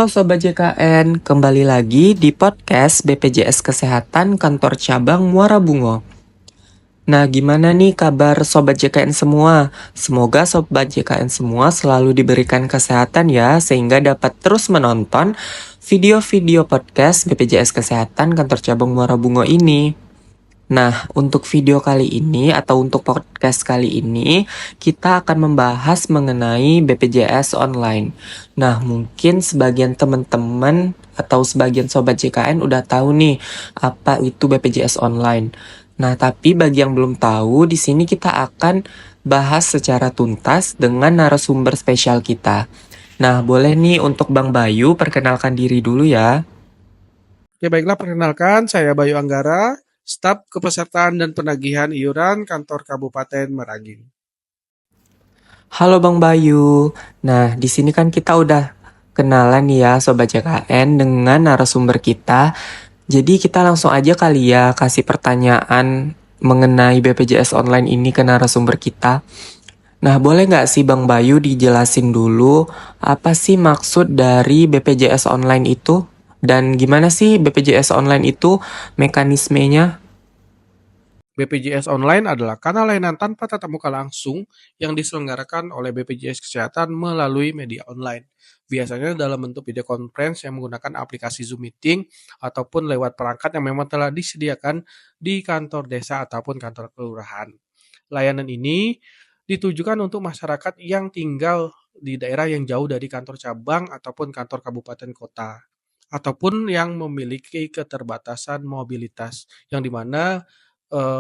Halo Sobat JKN, kembali lagi di podcast BPJS Kesehatan Kantor Cabang Muara Bungo. Nah, gimana nih kabar Sobat JKN semua? Semoga Sobat JKN semua selalu diberikan kesehatan ya, sehingga dapat terus menonton video-video podcast BPJS Kesehatan Kantor Cabang Muara Bungo ini. Nah, untuk video kali ini atau untuk podcast kali ini, kita akan membahas mengenai BPJS online. Nah, mungkin sebagian teman-teman atau sebagian sobat JKN udah tahu nih apa itu BPJS online. Nah, tapi bagi yang belum tahu, di sini kita akan bahas secara tuntas dengan narasumber spesial kita. Nah, boleh nih untuk Bang Bayu perkenalkan diri dulu ya. Oke, baiklah, perkenalkan saya Bayu Anggara, staf kepesertaan dan penagihan iuran kantor Kabupaten Merangin. Halo Bang Bayu. Nah, di sini kan kita udah kenalan nih ya Sobat JKN dengan narasumber kita. Jadi kita langsung aja kali ya kasih pertanyaan mengenai BPJS online ini ke narasumber kita. Nah, boleh nggak sih Bang Bayu dijelasin dulu apa sih maksud dari BPJS online itu? Dan gimana sih BPJS online itu mekanismenya? BPJS Online adalah kanal layanan tanpa tatap muka langsung yang diselenggarakan oleh BPJS Kesehatan melalui media online. Biasanya dalam bentuk video conference yang menggunakan aplikasi Zoom Meeting ataupun lewat perangkat yang memang telah disediakan di kantor desa ataupun kantor kelurahan. Layanan ini ditujukan untuk masyarakat yang tinggal di daerah yang jauh dari kantor cabang ataupun kantor kabupaten kota, ataupun yang memiliki keterbatasan mobilitas, yang dimana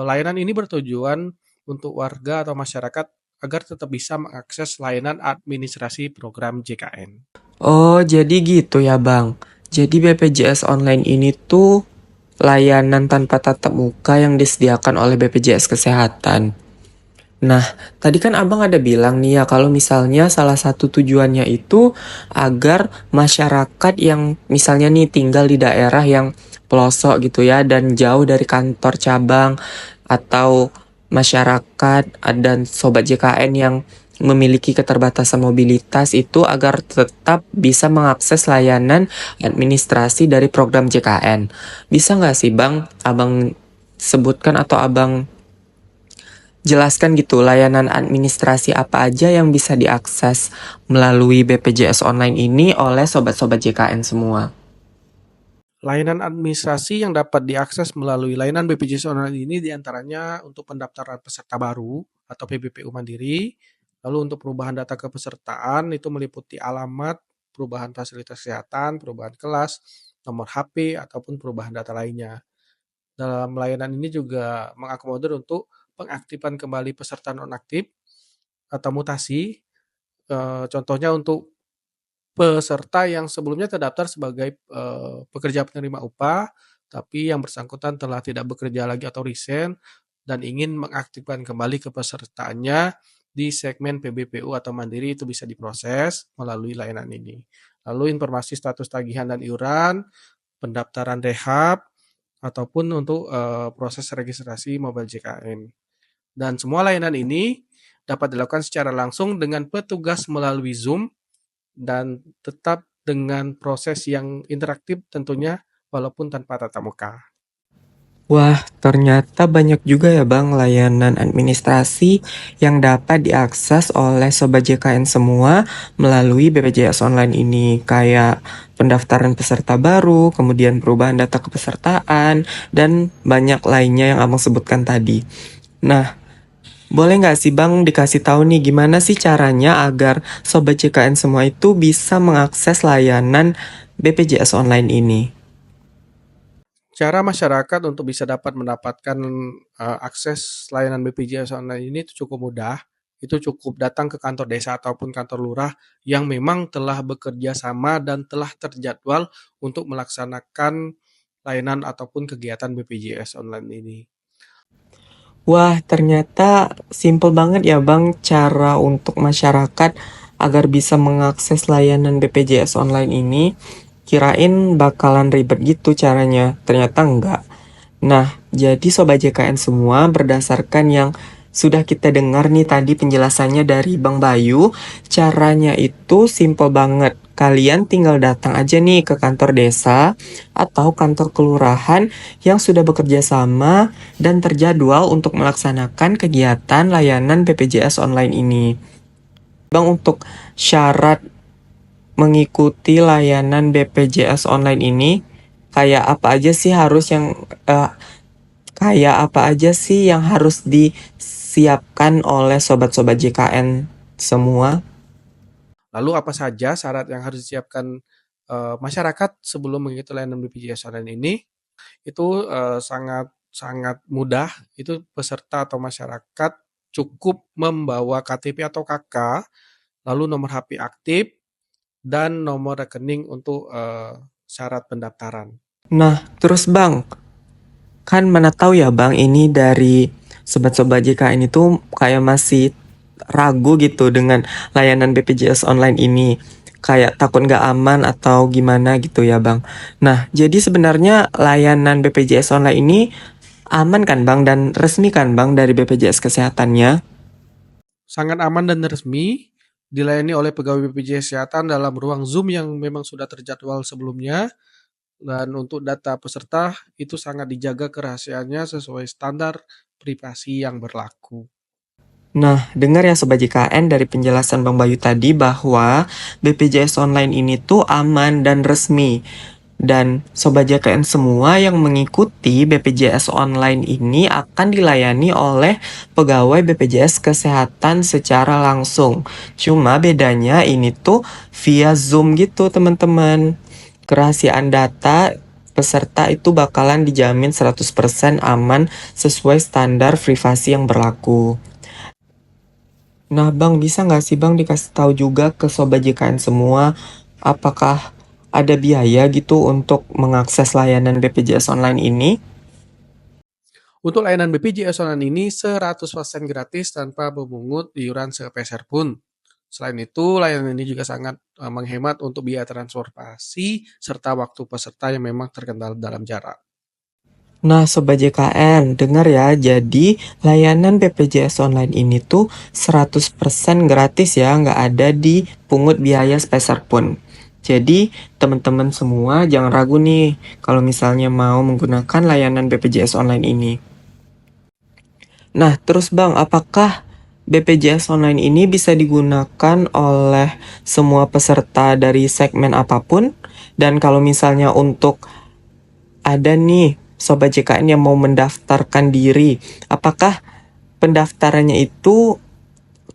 layanan ini bertujuan untuk warga atau masyarakat agar tetap bisa mengakses layanan administrasi program JKN. Oh, jadi gitu ya Bang. Jadi BPJS online ini tuh layanan tanpa tatap muka yang disediakan oleh BPJS Kesehatan. Nah, tadi kan Abang ada bilang nih ya kalau misalnya salah satu tujuannya itu agar masyarakat yang misalnya nih tinggal di daerah yang pelosok gitu ya dan jauh dari kantor cabang atau masyarakat dan sobat JKN yang memiliki keterbatasan mobilitas itu agar tetap bisa mengakses layanan administrasi dari program JKN. Bisa nggak sih Bang, Abang sebutkan atau Abang jelaskan gitu layanan administrasi apa aja yang bisa diakses melalui BPJS online ini oleh sobat-sobat JKN semua. Layanan administrasi yang dapat diakses melalui layanan BPJS Online ini diantaranya untuk pendaftaran peserta baru atau PBPU Mandiri, lalu untuk perubahan data kepesertaan itu meliputi alamat, perubahan fasilitas kesehatan, perubahan kelas, nomor HP, ataupun perubahan data lainnya. Dalam layanan ini juga mengakomodir untuk pengaktifan kembali peserta nonaktif atau mutasi, contohnya untuk peserta yang sebelumnya terdaftar sebagai pekerja penerima upah, tapi yang bersangkutan telah tidak bekerja lagi atau resign dan ingin mengaktifkan kembali kepesertaannya di segmen PBPU atau Mandiri, itu bisa diproses melalui layanan ini. Lalu informasi status tagihan dan iuran, pendaftaran rehab, ataupun untuk proses registrasi mobile JKN. Dan semua layanan ini dapat dilakukan secara langsung dengan petugas melalui Zoom dan tetap dengan proses yang interaktif tentunya walaupun tanpa tatap muka. Wah, ternyata banyak juga ya Bang layanan administrasi yang dapat diakses oleh sobat JKN semua melalui BPJS online ini, kayak pendaftaran peserta baru, kemudian perubahan data kepesertaan, dan banyak lainnya yang Abang sebutkan tadi. Nah, boleh nggak sih Bang dikasih tahu nih gimana sih caranya agar Sobat JKN semua itu bisa mengakses layanan BPJS online ini? Cara masyarakat untuk bisa dapat mendapatkan akses layanan BPJS Online ini itu cukup mudah. Itu cukup datang ke kantor desa ataupun kantor lurah yang memang telah bekerja sama dan telah terjadwal untuk melaksanakan layanan ataupun kegiatan BPJS Online ini. Wah, ternyata simple banget ya Bang cara untuk masyarakat agar bisa mengakses layanan BPJS online ini. Kirain bakalan ribet gitu caranya, ternyata enggak. Nah, jadi Sobat JKN semua berdasarkan yang sudah kita dengar nih tadi penjelasannya dari Bang Bayu, caranya itu simple banget. Kalian tinggal datang aja nih ke kantor desa atau kantor kelurahan yang sudah bekerja sama dan terjadwal untuk melaksanakan kegiatan layanan BPJS online ini. Bang, untuk syarat mengikuti layanan BPJS online ini, kayak apa aja sih yang harus disiapkan oleh sobat-sobat JKN semua? Lalu apa saja syarat yang harus disiapkan masyarakat sebelum mengikuti layanan BPJS online ini? Itu sangat sangat mudah. Itu peserta atau masyarakat cukup membawa KTP atau KK, lalu nomor HP aktif, dan nomor rekening untuk syarat pendaftaran. Nah, terus Bang, kan mana tahu ya Bang, ini dari sobat-sobat JKN itu kayak masih ragu gitu dengan layanan BPJS online ini. Kayak takut nggak aman atau gimana gitu ya Bang. Nah, jadi sebenarnya layanan BPJS online ini aman kan Bang dan resmi kan Bang dari BPJS Kesehatannya? Sangat aman dan resmi, dilayani oleh pegawai BPJS Kesehatan dalam ruang Zoom yang memang sudah terjadwal sebelumnya. Dan untuk data peserta itu sangat dijaga kerahasiaannya sesuai standar privasi yang berlaku. Nah, dengar ya Sobat JKN dari penjelasan Bang Bayu tadi bahwa BPJS online ini tuh aman dan resmi. Dan Sobat JKN semua yang mengikuti BPJS online ini akan dilayani oleh pegawai BPJS Kesehatan secara langsung. Cuma bedanya ini tuh via Zoom gitu teman-teman. Kerahasiaan data peserta itu bakalan dijamin 100% aman sesuai standar privasi yang berlaku. Nah Bang, bisa nggak sih Bang dikasih tahu juga ke Sobat JKN semua, apakah ada biaya gitu untuk mengakses layanan BPJS online ini? Untuk layanan BPJS online ini 100% gratis tanpa memungut iuran sepeser pun. Selain itu, layanan ini juga sangat menghemat untuk biaya transportasi serta waktu peserta yang memang terkendala dalam jarak. Nah Sobat JKN, dengar ya, jadi layanan BPJS online ini tuh 100% gratis ya, nggak ada dipungut biaya sepeser pun. Jadi teman-teman semua jangan ragu nih kalau misalnya mau menggunakan layanan BPJS online ini. Nah, terus Bang, apakah BPJS online ini bisa digunakan oleh semua peserta dari segmen apapun? Dan kalau misalnya untuk ada nih Sobat JKN yang mau mendaftarkan diri, apakah pendaftarannya itu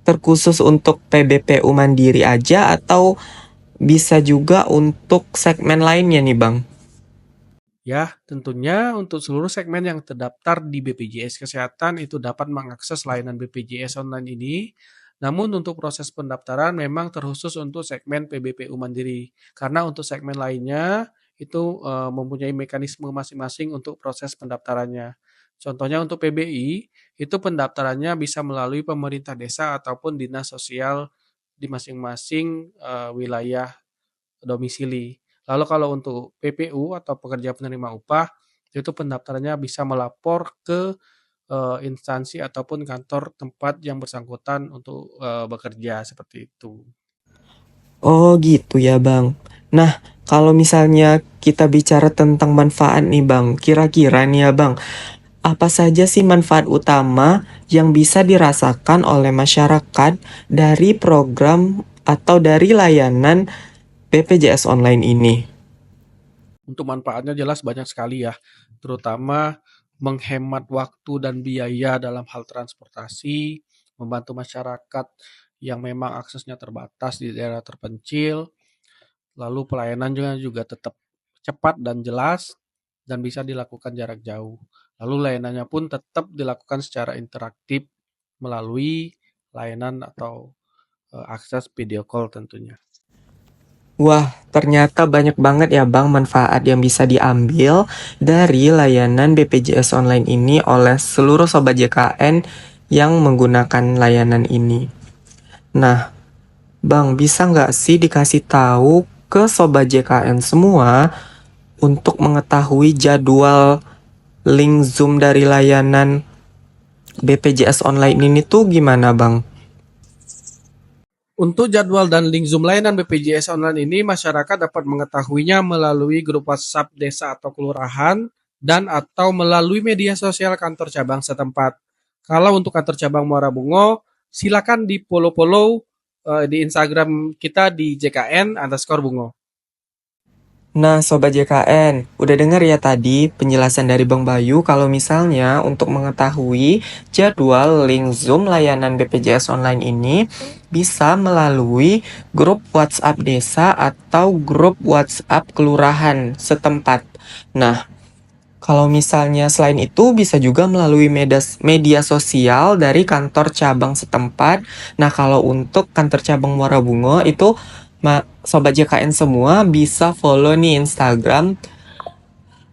terkhusus untuk PBPU Mandiri aja atau bisa juga untuk segmen lainnya nih Bang? Ya, tentunya untuk seluruh segmen yang terdaftar di BPJS Kesehatan itu dapat mengakses layanan BPJS online ini. Namun untuk proses pendaftaran memang terkhusus untuk segmen PBPU Mandiri. Karena untuk segmen lainnya itu mempunyai mekanisme masing-masing untuk proses pendaftarannya. Contohnya untuk PBI, itu pendaftarannya bisa melalui pemerintah desa ataupun dinas sosial di masing-masing wilayah domisili. Lalu kalau untuk PPU atau pekerja penerima upah, itu pendaftarannya bisa melapor ke instansi ataupun kantor tempat yang bersangkutan untuk bekerja seperti itu. Oh gitu ya Bang. Nah, kalau misalnya kita bicara tentang manfaat nih Bang, kira-kira nih ya Bang, apa saja sih manfaat utama yang bisa dirasakan oleh masyarakat dari program atau dari layanan BPJS online ini? Untuk manfaatnya jelas banyak sekali ya, terutama menghemat waktu dan biaya dalam hal transportasi, membantu masyarakat yang memang aksesnya terbatas di daerah terpencil, lalu pelayanan juga tetap cepat dan jelas dan bisa dilakukan jarak jauh. Lalu layanannya pun tetap dilakukan secara interaktif melalui layanan atau akses video call tentunya. Wah, ternyata banyak banget ya Bang manfaat yang bisa diambil dari layanan BPJS online ini oleh seluruh Sobat JKN yang menggunakan layanan ini. Nah, Bang, bisa nggak sih dikasih tahu ke Sobat JKN semua untuk mengetahui jadwal link Zoom dari layanan BPJS online ini tuh gimana Bang? Untuk jadwal dan link Zoom layanan BPJS Online ini, masyarakat dapat mengetahuinya melalui grup WhatsApp desa atau kelurahan dan atau melalui media sosial kantor cabang setempat. Kalau untuk kantor cabang Muara Bungo, silakan di follow-follow di Instagram kita di JKN_Bungo. Nah, Sobat JKN, udah denger ya tadi penjelasan dari Bang Bayu kalau misalnya untuk mengetahui jadwal link Zoom layanan BPJS Online ini bisa melalui grup WhatsApp desa atau grup WhatsApp kelurahan setempat. Nah, kalau misalnya selain itu bisa juga melalui media sosial dari kantor cabang setempat. Nah, kalau untuk kantor cabang Muara Bungo itu Sobat JKN semua bisa follow nih Instagram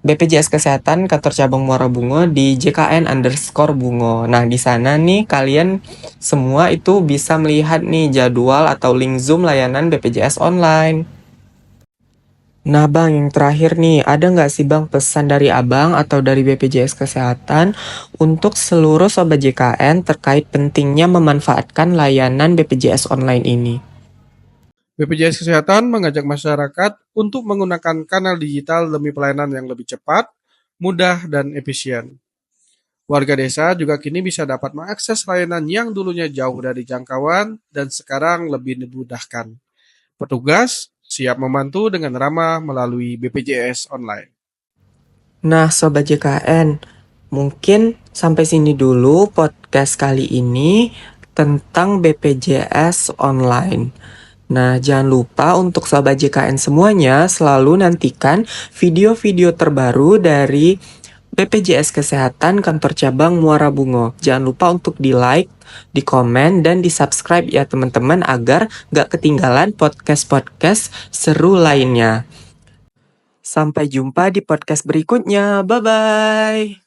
BPJS Kesehatan kantor cabang Muara Bungo di JKN_Bungo. Nah, di sana nih kalian semua itu bisa melihat nih jadwal atau link Zoom layanan BPJS Online. Nah Bang, yang terakhir nih, ada nggak sih Bang pesan dari Abang atau dari BPJS Kesehatan untuk seluruh Sobat JKN terkait pentingnya memanfaatkan layanan BPJS Online ini? BPJS Kesehatan mengajak masyarakat untuk menggunakan kanal digital demi pelayanan yang lebih cepat, mudah, dan efisien. Warga desa juga kini bisa dapat mengakses layanan yang dulunya jauh dari jangkauan dan sekarang lebih dimudahkan. Petugas siap membantu dengan ramah melalui BPJS Online. Nah Sobat JKN, mungkin sampai sini dulu podcast kali ini tentang BPJS Online. Nah, jangan lupa untuk Sobat JKN semuanya selalu nantikan video-video terbaru dari BPJS Kesehatan Kantor Cabang Muara Bungo. Jangan lupa untuk di-like, di-komen, dan di-subscribe ya teman-teman agar gak ketinggalan podcast-podcast seru lainnya. Sampai jumpa di podcast berikutnya. Bye-bye!